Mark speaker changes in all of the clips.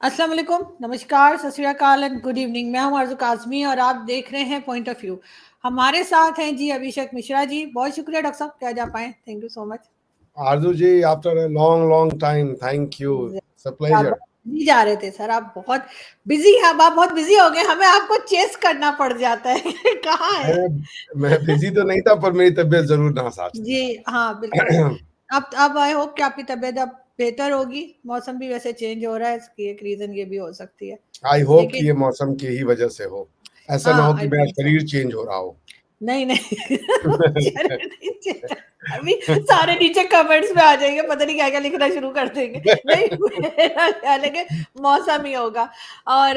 Speaker 1: अस्सलाम वालेकुम, नमस्कार, सत श्री अकाल एंड गुड इवनिंग। मैं हूं आरज़ू काज़मी और आप देख रहे हैं पॉइंट ऑफ व्यू। हमारे साथ हैं जी अभिषेक मिश्रा जी। बहुत शुक्रिया डॉक्टर साहब कि आज आप आए। Thank you so much.
Speaker 2: Arzu ji, after a long time, thank you. It's a
Speaker 1: आप
Speaker 2: pleasure.
Speaker 1: बहुत बिजी जा रहे थे सर, आप बहुत बिजी हैं। अब आप बहुत बिजी हो गए, हमें आपको चेस करना पड़ जाता है। कहाँ है?
Speaker 2: मैं बिजी तो नहीं था, पर मेरी तबीयत जरूर नासाज थी।
Speaker 1: जी हाँ, बिल्कुल। अब आई होप कि आपकी तबीयत अब बेहतर होगी। मौसम भी वैसे चेंज हो रहा है, इसकी एक रीजन ये भी हो सकती है।
Speaker 2: आई होप कि
Speaker 1: लेकिन
Speaker 2: ये मौसम की ही वजह से हो। ऐसा ना
Speaker 1: हाँ,
Speaker 2: हो कि
Speaker 1: आई
Speaker 2: मेरा
Speaker 1: थिंक सो।
Speaker 2: शरीर चेंज हो रहा हो।
Speaker 1: नहीं नहीं। चलो नीचे अभी सारे नीचे कमेंट्स में आ जाएंगे, पता नहीं क्या क्या लिखना शुरू कर देंगे। नहीं, मेरा ख्याल है कि मौसम ही होगा। और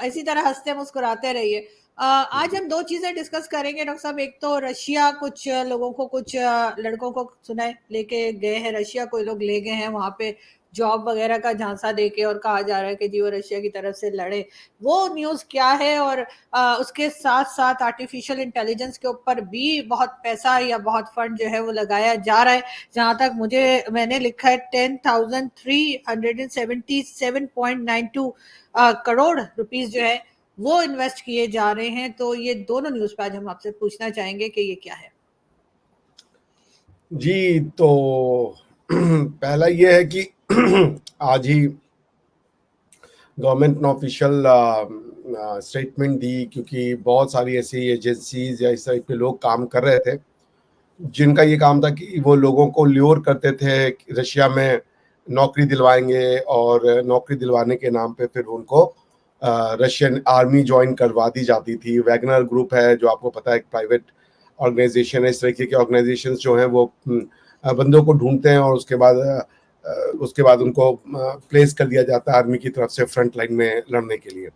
Speaker 1: इसी तरह हंसते मुस्कुराते रहिए। आज हम दो चीजें डिस्कस करेंगे डॉक्टर साहब। एक तो रशिया कुछ लोगों को, कुछ लड़कों को सुनाए लेके गए हैं रशिया, कोई लोग ले गए हैं वहां पे जॉब वगैरह का झांसा देके, और कहा जा रहा है कि जी वो रशिया की तरफ से लड़े। वो न्यूज क्या है? और उसके साथ साथ आर्टिफिशियल इंटेलिजेंस के ऊपर भी बहुत पैसा या बहुत फंड जो है वो लगाया जा रहा है। जहां तक मैंने लिखा है 10,377.92 करोड़ रुपीस जो है वो इन्वेस्ट किए जा रहे हैं। तो ये दोनों न्यूज पे आज हम आपसे पूछना चाहेंगे कि ये क्या है।
Speaker 2: जी, तो पहला ये है कि आज ही गवर्नमेंट ने ऑफिशियल स्टेटमेंट दी, क्योंकि बहुत सारी ऐसी एजेंसीज या इस तरह पे लोग काम कर रहे थे जिनका ये काम था कि वो लोगों को ल्योर करते थे कि रशिया में नौकरी दिलवाएंगे, और नौकरी दिलवाने के नाम पे फिर उनको रशियन आर्मी ज्वाइन करवा दी जाती थी। वैगनर ग्रुप है, जो आपको पता है, एक प्राइवेट ऑर्गेनाइजेशन है। इस तरीके के ऑर्गेनाइजेशंस जो हैं वो बंदों को ढूंढते हैं, और उसके बाद उनको प्लेस कर दिया जाता है आर्मी की तरफ से फ्रंट लाइन में लड़ने के लिए।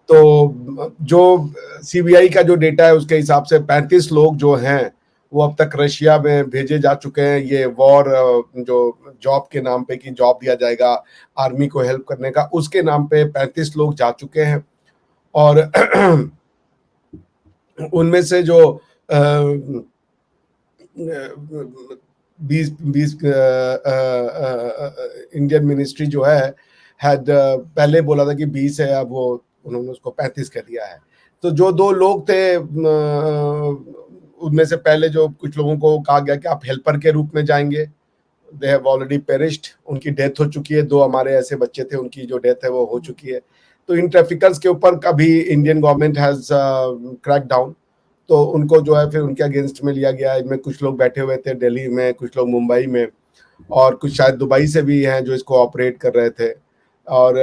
Speaker 2: तो जो सीबीआई का जो डेटा है उसके हिसाब से 35 लोग जो हैं वो अब तक रशिया में भेजे जा चुके हैं। ये वॉर जो जॉब के नाम पे कि जॉब दिया जाएगा आर्मी को हेल्प करने का, उसके नाम पे 35 लोग जा चुके हैं। और उनमें से जो 20 इंडियन मिनिस्ट्री जो है हैड पहले बोला था कि 20 है, अब वो उन्होंने उसको 35 कर दिया है। तो जो दो लोग थे उनमें से पहले जो कुछ लोगों को कहा गया कि आप हेल्पर के रूप में जाएंगे, दे हैव ऑलरेडी पेरिश्ड, उनकी डेथ हो चुकी है। दो हमारे ऐसे बच्चे थे, उनकी जो डेथ है वो हो चुकी है। तो इन ट्रैफिकर्स के ऊपर कभी Indian government has crack down, तो उनको जो है फिर उनके अगेंस्ट में लिया गया। इनमें कुछ लोग बैठे हुए थे दिल्ली में, कुछ लोग मुंबई में, और कुछ शायद दुबई से भी हैं जो इसको ऑपरेट कर रहे थे। और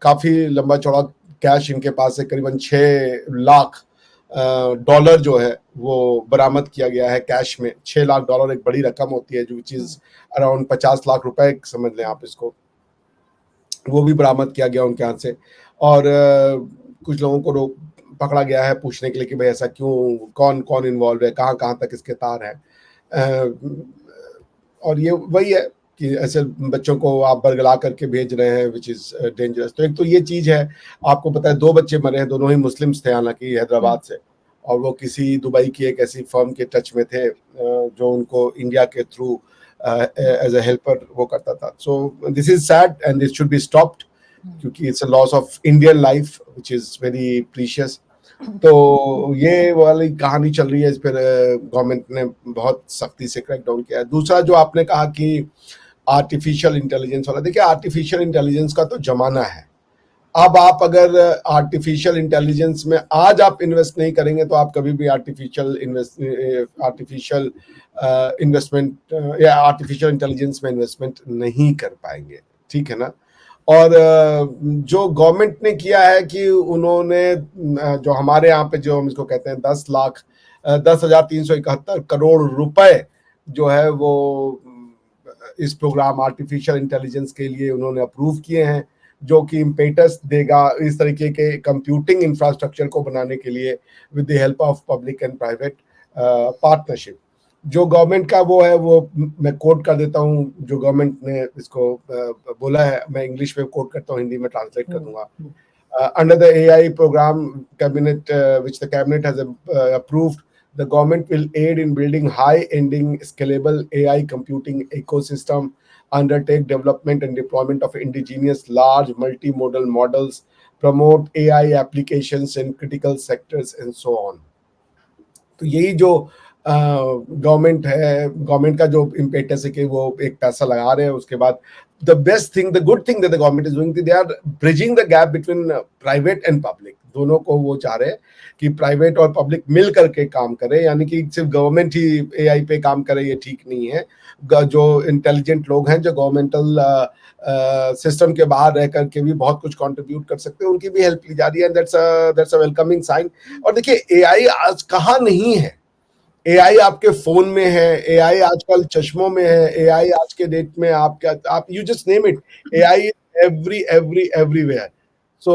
Speaker 2: काफी लंबा चौड़ा कैश इनके पास है, करीबन 6 लाख डॉलर जो है वो बरामद किया गया है कैश में। 6 लाख डॉलर एक बड़ी रकम होती है, जो चीज अराउंड 50 लाख रुपए समझ लें आप इसको। वो भी बरामद किया गया उनके हाथ से। और कुछ लोगों को पकड़ा गया है पूछने के लिए कि भाई ऐसा क्यों, कौन कौन इन्वॉल्व है, कहाँ कहाँ तक इसके तार हैं। और ये वही है कि ऐसे बच्चों को आप बरगला करके भेज रहे हैं, विच इज डेंजरस। तो एक तो ये चीज है। आपको पता है 2 बच्चे मरे हैं, दोनों ही मुस्लिम्स थे, हालांकि हैदराबाद से, और वो किसी दुबई की एक ऐसी फर्म के टच में थे जो उनको इंडिया के थ्रू एज अ हेल्पर वो करता था। So this is sad and this should be stopped, क्योंकि it's a loss of Indian life which is very precious. तो ये वाली कहानी चल रही है, इस पर गवर्नमेंट ने बहुत सख्ती से क्रैकडाउन किया है। दूसरा जो आपने कहा कि आर्टिफिशियल इंटेलिजेंस वाला, देखिए आर्टिफिशियल इंटेलिजेंस का तो जमाना है। अब आप अगर आर्टिफिशियल इंटेलिजेंस में आज आप इन्वेस्ट नहीं करेंगे तो आप कभी भी आर्टिफिशियल इन्वेस्टमेंट या आर्टिफिशियल इंटेलिजेंस में इन्वेस्टमेंट नहीं कर पाएंगे, ठीक है ना। और जो गवर्नमेंट ने किया है कि उन्होंने जो हमारे यहाँ पे जो हम इसको कहते हैं 10,371 करोड़ रुपए जो है वो इस प्रोग्राम आर्टिफिशियल इंटेलिजेंस के लिए उन्होंने अप्रूव किए हैं, जो कि इम्पेटस देगा इस तरीके के कंप्यूटिंग इंफ्रास्ट्रक्चर को बनाने के लिए with the help of public and private partnership. जो गवर्नमेंट का वो है वो मैं कोट कर देता हूँ, जो गवर्नमेंट ने इसको बोला है, मैं इंग्लिश में कोट करता हूँ, हिंदी में ट्रांसलेट कर दूंगा। Under the AI program cabinet which the cabinet has approved, The government will aid in building high-ending scalable AI computing ecosystem, undertake development and deployment of indigenous large multimodal models, promote AI applications in critical sectors and so on. तो यही जो government है, government का जो impetus है कि वो एक पैसा लगा रहे हैं, उसके बाद the best thing, the good thing that the government is doing, they are bridging the gap between private and public. दोनों को वो चाह रहे हैं कि प्राइवेट और पब्लिक मिल करके काम करे, यानी कि सिर्फ गवर्नमेंट ही एआई पे काम करे, ये ठीक नहीं है। जो इंटेलिजेंट लोग हैं, जो गवर्नमेंटल सिस्टम के बाहर रह करके भी बहुत कुछ कंट्रीब्यूट कर सकते हैं, उनकी भी हेल्प ली जा रही है, दैट्स अ वेलकमिंग साइन। और देखिए, एआई आज कहाँ नहीं है। एआई आपके फोन में है, एआई आजकल चश्मों में है, एआई आज के डेट में आप you just name it, AI everywhere. So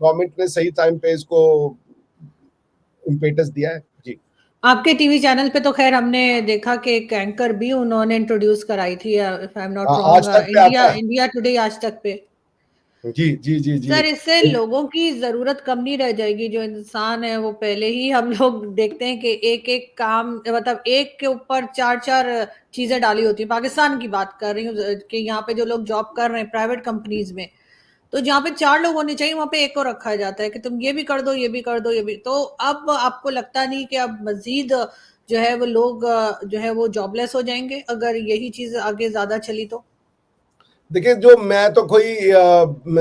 Speaker 2: government ने सही टाइम पे इसको इम्पेटस दिया है। जी,
Speaker 1: आपके टीवी चैनल पे तो खैर हमने देखा कि एक एंकर भी उन्होंने इंट्रोड्यूस कराई थी, इफ आई एम नॉट
Speaker 2: आज
Speaker 1: रॉन्ग,
Speaker 2: तक पे आता है।
Speaker 1: इंडिया टुडे आज तक पे।
Speaker 2: जी जी जी जी।
Speaker 1: सर, इससे लोगों की जरूरत कम नहीं रह जाएगी। जो इंसान है वो पहले ही हम लोग देखते हैं कि एक एक काम, मतलब एक के ऊपर चार चार चीजें डाली होती है। पाकिस्तान की बात कर रही हूँ कि यहाँ पे जो लोग जॉब कर रहे हैं प्राइवेट कंपनीज में, तो जहाँ पे 4 लोग होने चाहिए वहां पे एक को रखा जाता है कि तुम ये भी कर दो, ये भी कर दो, ये भी। तो अब आपको लगता नहीं कि अब मजीद जो है वो लोग जो है वो जॉबलेस हो जाएंगे अगर यही चीज आगे ज्यादा चली तो?
Speaker 2: देखिए, जो मैं तो कोई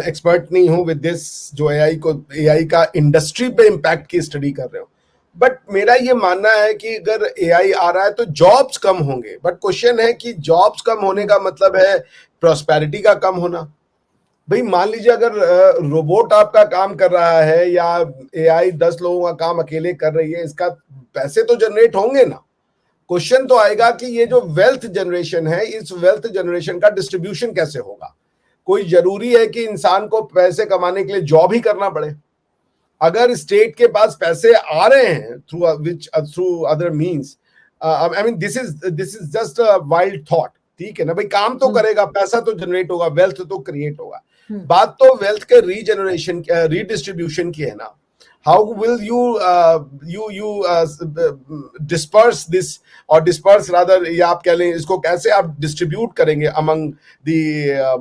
Speaker 2: एक्सपर्ट नहीं हूं विद दिस, जो एआई का इंडस्ट्री पे इम्पैक्ट की स्टडी कर रहे हो, बट मेरा ये मानना है कि अगर एआई आ रहा है तो जॉब्स कम होंगे। बट क्वेश्चन है कि जॉब्स कम होने का मतलब है प्रॉस्पेरिटी का कम होना। भाई मान लीजिए अगर रोबोट आपका काम कर रहा है या एआई 10 लोगों का काम अकेले कर रही है, इसका पैसे तो जनरेट होंगे ना। क्वेश्चन तो आएगा कि ये जो वेल्थ जनरेशन है, इस वेल्थ जनरेशन का डिस्ट्रीब्यूशन कैसे होगा। कोई जरूरी है कि इंसान को पैसे कमाने के लिए जॉब ही करना पड़े? अगर स्टेट के पास पैसे आ रहे हैं through other means, I mean this is just a wild thought, ठीक है ना भाई, काम तो करेगा, पैसा तो जनरेट होगा, वेल्थ तो क्रिएट होगा। बात तो वेल्थ के रीजनरेशन, रीडिस्ट्रीब्यूशन की है ना। How will you disperse this, or disperse rather, या आप कह लें इसको, कैसे आप डिस्ट्रीब्यूट करेंगे among the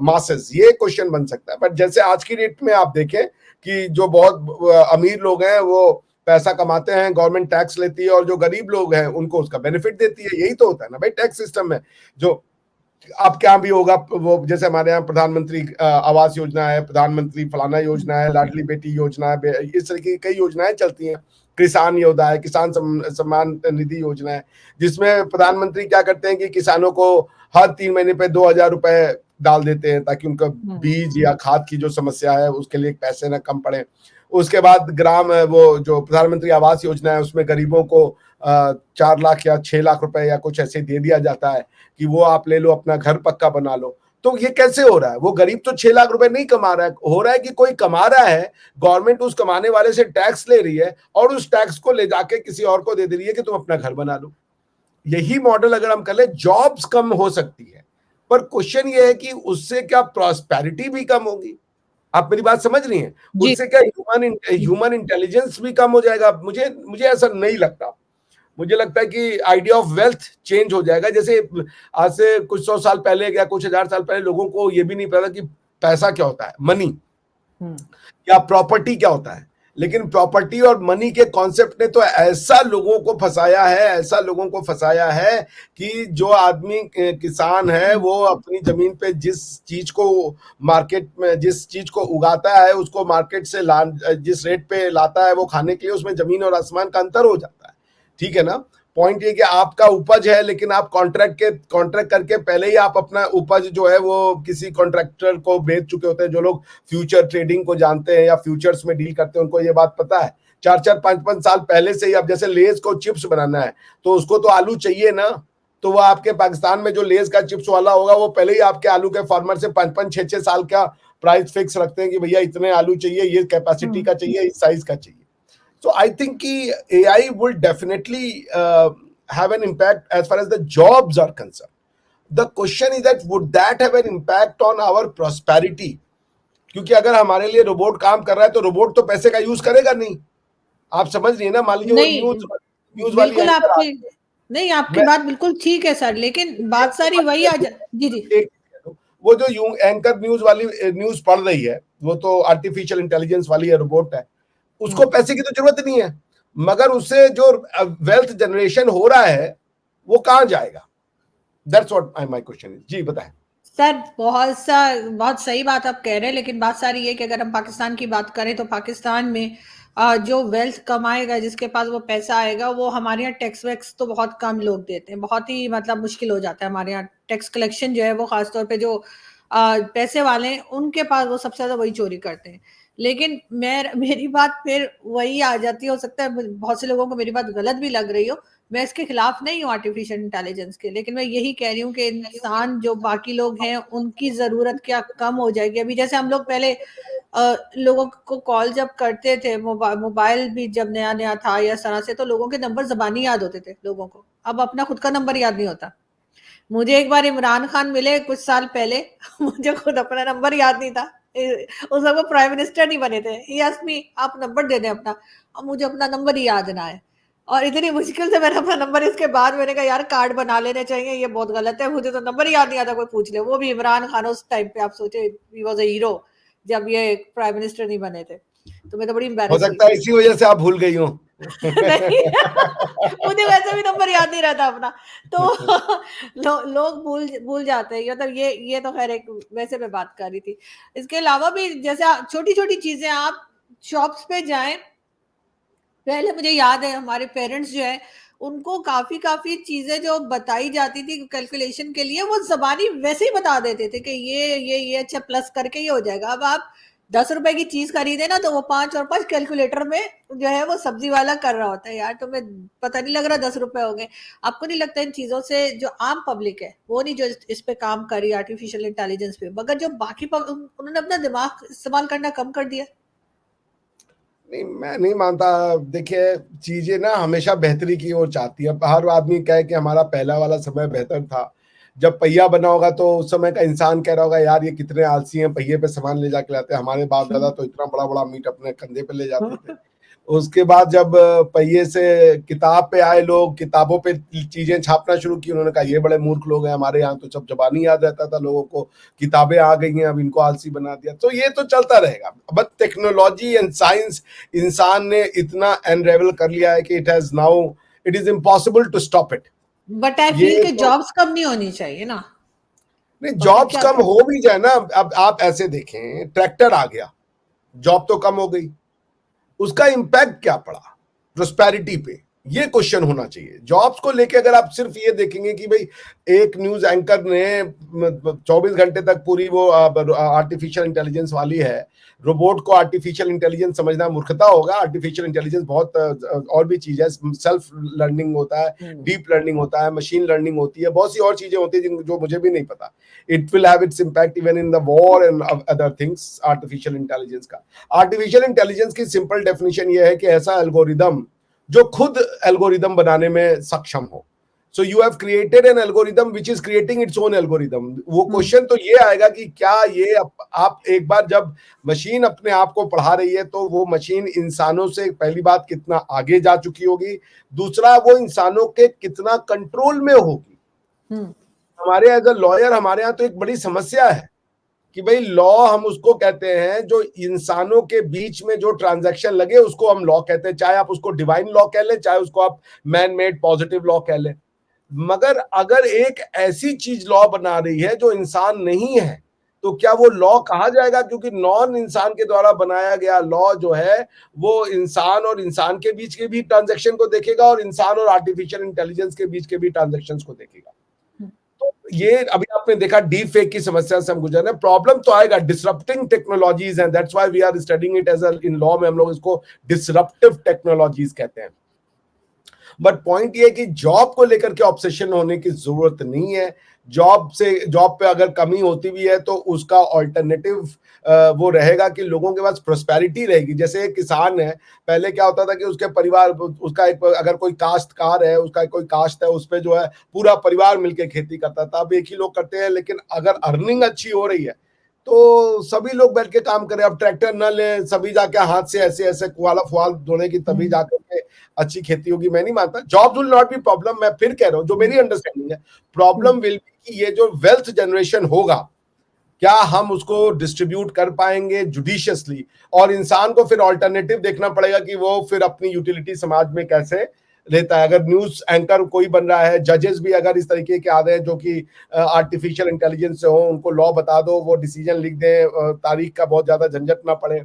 Speaker 2: masses, ये क्वेश्चन बन सकता है। बट जैसे आज की डेट में आप देखें कि जो बहुत अमीर लोग हैं वो पैसा कमाते हैं, गवर्नमेंट टैक्स लेती है, और जो गरीब लोग हैं उनको उसका बेनिफिट देती है। यही तो होता है ना भाई, टैक्स सिस्टम में। जो आपके यहाँ भी होगा वो, जैसे हमारे यहाँ प्रधानमंत्री आवास योजना है, प्रधानमंत्री फलाना योजना है, लाडली बेटी योजना है, इस तरह की कई योजनाएं चलती हैं। किसान योजना है, किसान सम्मान निधि योजना है, जिसमें प्रधानमंत्री क्या करते हैं कि किसानों को हर 3 महीने पे 2,000 रुपए डाल देते हैं, ताकि उनका बीज या खाद की जो समस्या है उसके लिए पैसे ना कम पड़े। उसके बाद ग्राम, वो जो प्रधानमंत्री आवास योजना है, उसमें गरीबों को 4 लाख या 6 लाख रुपए या कुछ ऐसे दे दिया जाता है कि वो आप ले लो, अपना घर पक्का बना लो। तो ये कैसे हो रहा है? वो गरीब तो 6 लाख रुपए नहीं कमा रहा है, हो रहा है कि कोई कमा रहा है, गवर्नमेंट उस कमाने वाले से टैक्स ले रही है और उस टैक्स को ले जाके किसी और को दे दे रही है कि तुम अपना घर बना लो। यही मॉडल अगर हम कर ले, जॉब्स कम हो सकती है, पर क्वेश्चन ये है कि उससे क्या प्रॉस्पेरिटी भी कम होगी? आप मेरी बात समझ रही हैं? उससे क्या ह्यूमन इंटेलिजेंस भी कम हो जाएगा? मुझे ऐसा नहीं लगता। मुझे लगता है कि आइडिया ऑफ वेल्थ चेंज हो जाएगा। जैसे आज से कुछ 100 साल पहले या कुछ 1000 साल पहले लोगों को ये भी नहीं पता कि पैसा क्या होता है, मनी या प्रॉपर्टी क्या होता है। लेकिन प्रॉपर्टी और मनी के कॉन्सेप्ट ने तो ऐसा लोगों को फंसाया है कि जो आदमी किसान है वो अपनी जमीन पे जिस चीज को मार्केट में, जिस चीज को उगाता है उसको मार्केट से जिस रेट पे लाता है वो खाने के लिए, उसमें जमीन और आसमान का अंतर हो जाता है। ठीक है ना। पॉइंट ये कि आपका उपज है, लेकिन आप कॉन्ट्रैक्ट करके पहले ही आप अपना उपज जो है वो किसी कॉन्ट्रैक्टर को बेच चुके होते हैं। जो लोग फ्यूचर ट्रेडिंग को जानते हैं या फ्यूचर्स में डील करते हैं उनको ये बात पता है। 4-4, 5-5 साल पहले से ही, अब जैसे लेज को चिप्स बनाना है तो उसको तो आलू चाहिए ना, तो वह आपके पाकिस्तान में जो लेज का चिप्स वाला होगा वो पहले ही आपके आलू के फार्मर से 5-5, 6-6 साल का प्राइस फिक्स रखते हैं कि भैया इतने आलू चाहिए, ये कैपेसिटी का चाहिए, इस साइज का चाहिए। So I think कि AI will definitely have an impact as far as the jobs are concerned. The question is that would that have an impact on our prosperity? क्योंकि अगर हमारे लिए रोबोट काम कर रहा है तो रोबोट तो पैसे का यूज करेगा नहीं। आप समझ रही है ना, मान लीजिए वो
Speaker 1: नहीं,
Speaker 2: न्यूज वाली
Speaker 1: बिल्कुल
Speaker 2: एंकर
Speaker 1: आपकी नहीं, आपकी
Speaker 2: मैं
Speaker 1: बात बिल्कुल ठीक है सर, लेकिन बात सारी वही आ जा जी, जी।
Speaker 2: वो जो एंकर न्यूज वाली न्यूज पढ़ रही है, वो तो आर्टिफिशियल इंटेलिजेंस वाली है, रोबोट है, उसको पैसे की तो जरूरत नहीं है, मगर उससे जो वेल्थ जनरेशन हो रहा है वो कहां जाएगा? That's what my question is. जी बताएं।
Speaker 1: सर बहुत सही बात आप कह रहे हैं, लेकिन बात सारी ये कि अगर हम पाकिस्तान की बात करें तो पाकिस्तान में जो वेल्थ कमाएगा, जिसके पास वो पैसा आएगा, वो हमारे यहाँ टैक्स वैक्स तो बहुत कम लोग देते हैं, बहुत ही मतलब मुश्किल हो जाता है हमारे यहाँ टैक्स कलेक्शन जो है वो, खासतौर पे जो पैसे वाले हैं उनके पास वो सबसे ज्यादा वही चोरी करते हैं। लेकिन मेरी बात फिर वही आ जाती है, हो सकता है बहुत से लोगों को मेरी बात गलत भी लग रही हो, मैं इसके खिलाफ नहीं हूँ आर्टिफिशियल इंटेलिजेंस के, लेकिन मैं यही कह रही हूँ कि इंसान जो बाकी लोग हैं उनकी जरूरत क्या कम हो जाएगी। अभी जैसे हम लोग पहले लोगों को कॉल जब करते थे, मोबाइल भी जब नया नया था या इस तरह से, तो लोगों के नंबर जबानी याद होते थे लोगों को, अब अपना खुद का नंबर याद नहीं होता। मुझे एक बार इमरान खान मिले कुछ साल पहले मुझे खुद अपना नंबर याद नहीं था, उस वक्त वो प्राइम मिनिस्टर नहीं बने थे, ही आस्क्ड मी आप नंबर दे दें अपना, अब मुझे अपना नंबर ही याद ना है, और इतनी मुश्किल से मैंने अपना नंबर, इसके बाद मैंने कहा यार कार्ड बना लेने चाहिए, ये बहुत गलत है, मुझे तो नंबर ही याद नहीं आता, कोई पूछ ले, वो भी इमरान खान उस टाइम पे, आप सोचे ही वॉज अ हीरो जब ये प्राइम मिनिस्टर नहीं बने थे, तो मैं तो बड़ी
Speaker 2: हो
Speaker 1: एम्बेरस हुई
Speaker 2: सकता है इसी वजह से आप भूल गई हो।
Speaker 1: नहीं मुझे वैसे भी नंबर याद नहीं रहता अपना, तो लोग भूल भूल जाते हैं, मतलब ये तो खैर एक वैसे मैं बात कर रही थी। इसके अलावा भी जैसे छोटी छोटी चीजें, आप शॉप्स पे जाएं, पहले मुझे याद है हमारे पेरेंट्स जो है उनको काफी काफी चीजें जो बताई जाती थी कैलकुलेशन के लिए, वो जबानी वैसे ही बता देते थे कि ये अच्छा प्लस करके ये हो जाएगा। अब आप 10 रुपए की चीज खरीदे ना, तो वो 5 और 5 कैलकुलेटर में जो है वो सब्जी वाला कर रहा होता है, यार तुम्हें पता नहीं लग रहा 10 रुपए हो गए। आपको नहीं लगता इन चीजों से जो आम पब्लिक है वो नहीं, जो इस पे काम करी आर्टिफिशियल इंटेलिजेंस पे, मगर जो बाकी उन्होंने अपना दिमाग इस्तेमाल करना कम कर दिया।
Speaker 2: नहीं, मैं नहीं मानता। देखिए, चीजें ना हमेशा बेहतरी की ओर चाहती है। हर आदमी कहे कि हमारा पहला वाला समय बेहतर था, जब पहिया बना होगा तो उस समय का इंसान कह रहा होगा यार ये कितने आलसी हैं, पहिए पे सामान ले जाके लाते हैं, हमारे बाप दादा तो इतना बड़ा बड़ा मीट अपने कंधे पे ले जाते थे। उसके बाद जब पहिए से किताब पे आए लोग, किताबों पे चीजें छापना शुरू की, उन्होंने कहा ये बड़े मूर्ख लोग हैं, हमारे यहाँ तो सब जबानी याद रहता था लोगों को, किताबें आ गई हैं अब इनको आलसी बना दिया। तो ये तो चलता रहेगा, बट टेक्नोलॉजी एंड साइंस इंसान ने इतना एनरेवल कर लिया है कि it is impossible to stop it.
Speaker 1: But I
Speaker 2: ये
Speaker 1: फील कि
Speaker 2: तो
Speaker 1: जॉब्स कम नहीं होनी चाहिए ना।
Speaker 2: नहीं,
Speaker 1: पब्लिक
Speaker 2: जॉब्स
Speaker 1: क्या
Speaker 2: कम
Speaker 1: कर
Speaker 2: हो भी जाए ना, अब आप ऐसे देखें, ट्रैक्टर आ गया, जॉब तो कम हो गई, उसका इंपैक्ट क्या पड़ा प्रोस्पेरिटी पे, ये क्वेश्चन होना चाहिए। जॉब्स को लेके अगर आप सिर्फ ये देखेंगे कि भाई एक न्यूज एंकर ने 24 घंटे तक पूरी वो आर्टिफिशियल इंटेलिजेंस वाली है, रोबोट को आर्टिफिशियल इंटेलिजेंस समझना मूर्खता होगा। आर्टिफिशियल इंटेलिजेंस बहुत और भी चीज है, सेल्फ लर्निंग होता है, डीप लर्निंग होता है, मशीन लर्निंग होती है, बहुत सी और चीजें होती है जो मुझे भी नहीं पता। It will have its impact even in the war and other things. Artificial intelligence का, आर्टिफिशियल इंटेलिजेंस की सिंपल डेफिनेशन ये है कि ऐसा एल्गोरिदम जो खुद एल्गोरिदम बनाने में सक्षम हो। So you have created an algorithm which is creating its own algorithm. वो क्वेश्चन तो ये आएगा कि क्या ये आप एक बार जब मशीन अपने आप को पढ़ा रही है तो वो मशीन इंसानों से पहली बात कितना आगे जा चुकी होगी, दूसरा वो इंसानों के कितना कंट्रोल में होगी। हमारे एज अ लॉयर हमारे यहाँ तो एक बड़ी समस्या है कि भाई लॉ हम उसको कहते हैं जो इंसानों के बीच में जो ट्रांजैक्शन लगे उसको हम लॉ कहते हैं, चाहे आप उसको डिवाइन लॉ कह लें, चाहे उसको आप मैन मेड पॉजिटिव लॉ कह लें। मगर अगर एक ऐसी चीज लॉ बना रही है जो इंसान नहीं है, तो क्या वो लॉ कहा जाएगा? क्योंकि नॉन इंसान के द्वारा बनाया गया लॉ जो है वो इंसान और इंसान के बीच के भी ट्रांजैक्शन को देखेगा और इंसान और आर्टिफिशियल इंटेलिजेंस के बीच के भी ट्रांजैक्शन को देखेगा। तो ये अभी आपने देखा डीप फेक की समस्या से हम गुजर रहे हैं, प्रॉब्लम तो आएगा। डिसरप्टिंग टेक्नोलॉजीज हैं, that's why we are studying it as in law में हम लोग इसको डिसरप्टिव टेक्नोलॉजीज कहते हैं। बट पॉइंट ये कि जॉब को लेकर के ऑब्सेशन होने की जरूरत नहीं है। जॉब पे अगर कमी होती भी है तो उसका ऑल्टरनेटिव वो रहेगा कि लोगों के पास प्रोस्पेरिटी रहेगी। जैसे एक किसान है, पहले क्या होता था कि उसके परिवार, उसका एक अगर कोई काश्तकार है, उसका कोई काश्त है, उस पर जो है पूरा परिवार मिलकर खेती करता था। अब एक ही लोग करते हैं, लेकिन अगर अर्निंग अच्छी हो रही है तो सभी लोग बैठ के काम करें, अब ट्रैक्टर न ले, सभी जाके हाथ से ऐसे ऐसे कुआला फुआल धोने की तभी जाकर के अच्छी खेती होगी, मैं नहीं मानता। Job will not be problem, मैं फिर कह रहा हूँ, जो मेरी अंडरस्टैंडिंग है, प्रॉब्लम विल बी कि ये जो वेल्थ जनरेशन होगा, क्या हम उसको डिस्ट्रीब्यूट कर पाएंगे जुडिशियसली, और इंसान को फिर ऑल्टरनेटिव देखना पड़ेगा कि वो फिर अपनी यूटिलिटी समाज में कैसे लेता है। अगर न्यूज एंकर कोई बन रहा है, जजेस भी अगर इस तरीके के आ रहे हैं जो कि आर्टिफिशियल इंटेलिजेंस से हो, उनको लॉ बता दो, वो डिसीजन लिख दें, तारीख का बहुत ज्यादा झंझट ना पड़े।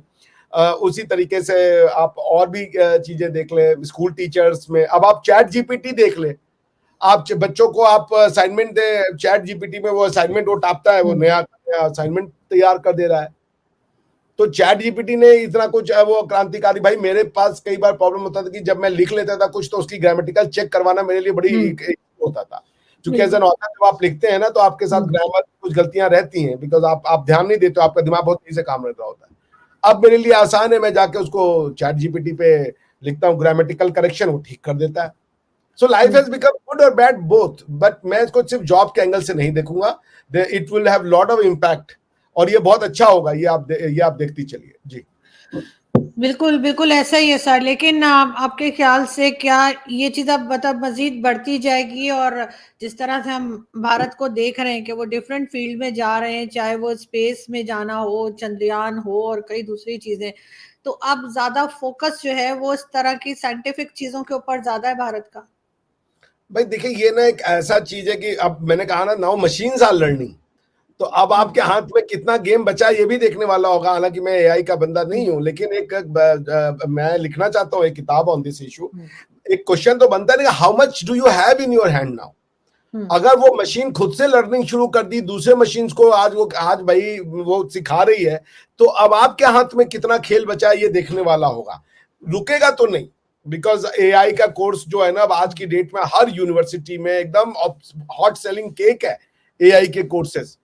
Speaker 2: उसी तरीके से आप और भी चीजें देख लें, स्कूल टीचर्स में अब आप चैट जीपीटी देख लें, आप बच्चों को आप असाइनमेंट दे, चैट जीपीटी में वो असाइनमेंट वो टापता है, वो नया असाइनमेंट तैयार कर दे रहा है। तो चैट जीपीटी ने इतना कुछ वो क्रांतिकारी, भाई मेरे पास कई बार प्रॉब्लम होता था कि जब मैं लिख लेता था कुछ तो उसकी ग्रामेटिकल चेक करवाना मेरे लिए बड़ी एक होता था, क्योंकि एज एन ऑथर जब आप लिखते हैं ना तो आपके साथ ग्रामर कुछ गलतियां रहती हैं, बिकॉज आप ध्यान नहीं देते हो, आपका दिमाग बहुत तेजी से काम कर रहा होता है। अब मेरे लिए आसान है, मैं जाके उसको चैट जीपीटी पे लिखता हूँ, ग्रामेटिकल करेक्शन वो ठीक कर देता है। So life has become good और बैड बोथ, बट मैं इसको सिर्फ जॉब के एंगल से नहीं देखूंगा, it will have lot of impact, और ये बहुत अच्छा होगा, ये आप देखती चलिए जी।
Speaker 1: बिल्कुल बिल्कुल ऐसा ही है सर, लेकिन आपके ख्याल से क्या ये चीज अब मतलब मजीद बढ़ती जाएगी? और जिस तरह से हम भारत को देख रहे हैं कि वो डिफरेंट फील्ड में जा रहे हैं, चाहे वो स्पेस में जाना हो, चंद्रयान हो और कई दूसरी चीजें, तो अब ज्यादा फोकस जो है वो इस तरह की साइंटिफिक चीजों के ऊपर ज्यादा है भारत का।
Speaker 2: भाई देखिए, ये ना एक ऐसा चीज है कि अब मैंने कहा ना, नाउ मशीन्स आर लर्निंग, तो अब आपके हाथ में कितना गेम बचा है ये भी देखने वाला होगा। हालांकि मैं एआई का बंदा नहीं हूं, लेकिन मैं लिखना चाहता हूँ एक किताब ऑन दिस इशू। एक क्वेश्चन तो बनता है ना, how much do you have in your hand now. अगर वो मशीन खुद से लर्निंग शुरू कर दी, दूसरे मशीन्स को आज भाई वो सिखा रही है, तो अब आपके हाथ में कितना खेल बचा है ये देखने वाला होगा। रुकेगा तो नहीं, बिकॉज एआई का कोर्स जो है ना, अब आज की डेट में हर यूनिवर्सिटी में एकदम हॉट सेलिंग केक है एआई के कोर्सेज।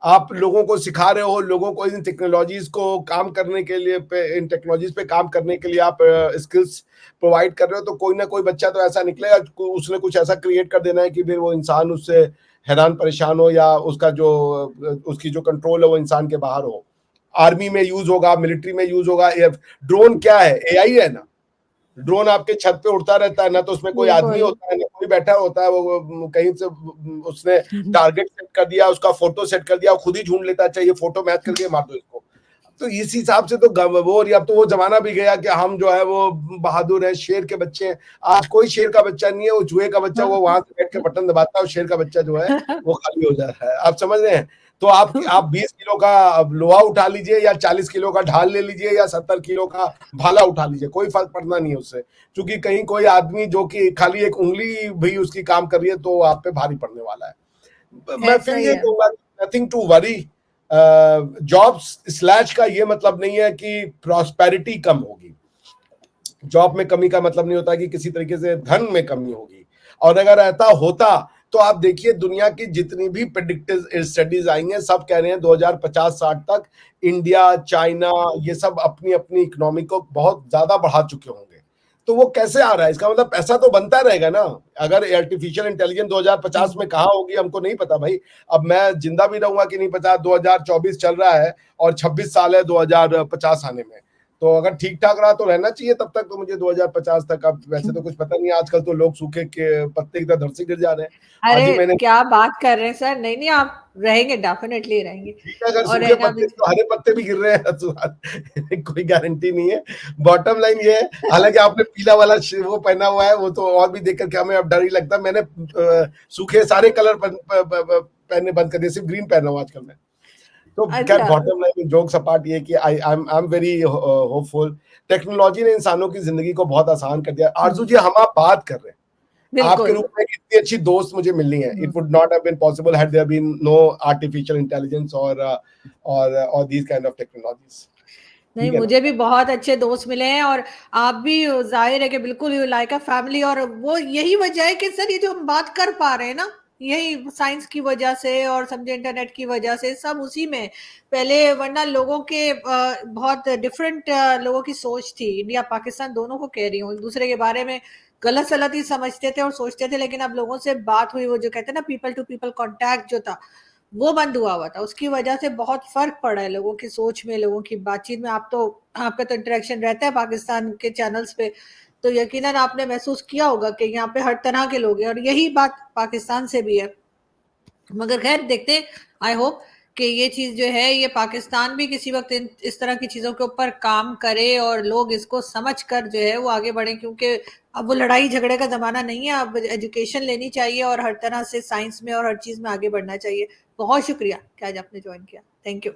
Speaker 2: आप लोगों को सिखा रहे हो, लोगों को इन टेक्नोलॉजीज को काम करने के लिए इन टेक्नोलॉजीज पे काम करने के लिए आप स्किल्स प्रोवाइड कर रहे हो, तो कोई ना कोई बच्चा तो ऐसा निकलेगा, उसने कुछ ऐसा क्रिएट कर देना है कि फिर वो इंसान उससे हैरान परेशान हो, या उसका जो उसकी जो कंट्रोल है वो इंसान के बाहर हो। आर्मी में यूज होगा, मिलिट्री में यूज होगा। ड्रोन क्या है? एआई है ना। ड्रोन आपके छत पे उड़ता रहता है ना, तो उसमें कोई आदमी होता है ना कोई बैठा होता है, वो कहीं से उसने टारगेट सेट कर दिया, उसका फोटो सेट कर दिया, खुद ही ढूंढ लेता है, चाहिए फोटो मैच करके मार दो इसको। तो इस हिसाब से तो वो, अब तो वो जमाना भी गया कि हम जो है वो बहादुर है, शेर के बच्चे हैं। आज कोई शेर का बच्चा नहीं है, वो चूहे का बच्चा, वो वहां से बैठ के बटन दबाता है और शेर का बच्चा जो है वो खाली हो जा रहा है। आप समझ रहे हैं? तो आप 20 किलो का लोहा उठा लीजिए, या 40 किलो का ढाल ले लीजिए, या 70 किलो का भाला उठा लीजिए, कोई फर्क पड़ना नहीं है उससे, क्योंकि कहीं कोई आदमी जो कि खाली एक उंगली भी उसकी काम कर रही है तो आप पे भारी पड़ने वाला है। मैं फिर ये कहूंगा, nothing to worry. Jobs slash का ये मतलब नहीं है कि प्रॉस्पेरिटी कम होगी। जॉब में कमी का मतलब नहीं होता कि किसी तरीके से धन में कमी होगी। और अगर ऐसा होता तो आप देखिए, दुनिया की जितनी भी प्रेडिक्टिव स्टडीज आई हैं, सब कह रहे हैं 2050-60 तक इंडिया, चाइना, ये सब अपनी अपनी इकोनॉमी को बहुत ज्यादा बढ़ा चुके होंगे। तो वो कैसे आ रहा है? इसका मतलब पैसा तो बनता रहेगा ना। अगर आर्टिफिशियल इंटेलिजेंस 2050 में कहाँ होगी हमको नहीं पता भाई। अब मैं जिंदा भी रहूंगा कि नहीं पता, 2024 चल रहा है और 26 साल है 2050 आने में। तो अगर ठीक ठाक रहा तो रहना चाहिए तब तक, तो मुझे 2050 तक। अब वैसे तो कुछ पता नहीं, आजकल तो लोग सूखे के पत्ते की तरह धड़ से गिर जा रहे हैं। आज ही
Speaker 1: अरे
Speaker 2: मैंने,
Speaker 1: क्या बात कर रहे हैं सर, नहीं नहीं आप रहेंगे, डेफिनेटली रहेंगे।
Speaker 2: ठीक है, अगर
Speaker 1: और
Speaker 2: सूखे पत्ते तो हरे पत्ते भी गिर रहे हैं तो कोई गारंटी नहीं है। बॉटम लाइन ये है, हालांकि आपने पीला वाला वो पहना हुआ है, वो तो और भी देख करके हमें अब डर ही लगता है। मैंने सूखे सारे कलर पहनने बंद कर दिए, सिर्फ ग्रीन पहन रहा हूँ आजकल मैं। तो खैर, बॉटम लाइन जोक्स अपार्ट, ये कि I am very hopeful. Technology ने इंसानों की जिंदगी को बहुत आसान कर दिया। आरजू जी, हम आप बात कर रहे हैं, आपके रूप में इतनी अच्छी दोस्त मुझे मिलनी है। It would not have been possible had there been no artificial intelligence और दीस काइंड ऑफ टेक्नोलॉजीज।
Speaker 1: नहीं, मुझे भी बहुत अच्छे दोस्त मिले हैं, और आप भी, जाहिर है कि बिल्कुल यू लाइक अ फैमिली। और वो यही वजह है कि सर ये जो हम बात कर पा रहे हैं ना, यही साइंस की वजह से और समझे इंटरनेट की वजह से, सब उसी में। पहले वरना लोगों के बहुत डिफरेंट लोगों की सोच थी, इंडिया पाकिस्तान दोनों को कह रही हूँ, एक दूसरे के बारे में गलत सलत ही समझते थे और सोचते थे। लेकिन अब लोगों से बात हुई, वो जो कहते हैं ना, पीपल टू पीपल कांटेक्ट जो था, वो बंद हुआ था, उसकी वजह से बहुत फर्क पड़ा है लोगों की सोच में, लोगों की बातचीत में। आपका तो इंटरेक्शन रहता है पाकिस्तान के चैनल्स पे, तो यकीनन आपने महसूस किया होगा कि यहाँ पे हर तरह के लोग हैं, और यही बात पाकिस्तान से भी है। मगर खैर देखते, आई होप कि ये चीज जो है, ये पाकिस्तान भी किसी वक्त इस तरह की चीजों के ऊपर काम करे और लोग इसको समझ कर जो है वो आगे बढ़े, क्योंकि अब वो लड़ाई झगड़े का जमाना नहीं है। अब एजुकेशन लेनी चाहिए और हर तरह से साइंस में और हर चीज में आगे बढ़ना चाहिए। बहुत शुक्रिया कि आज आपने ज्वाइन किया। Thank you.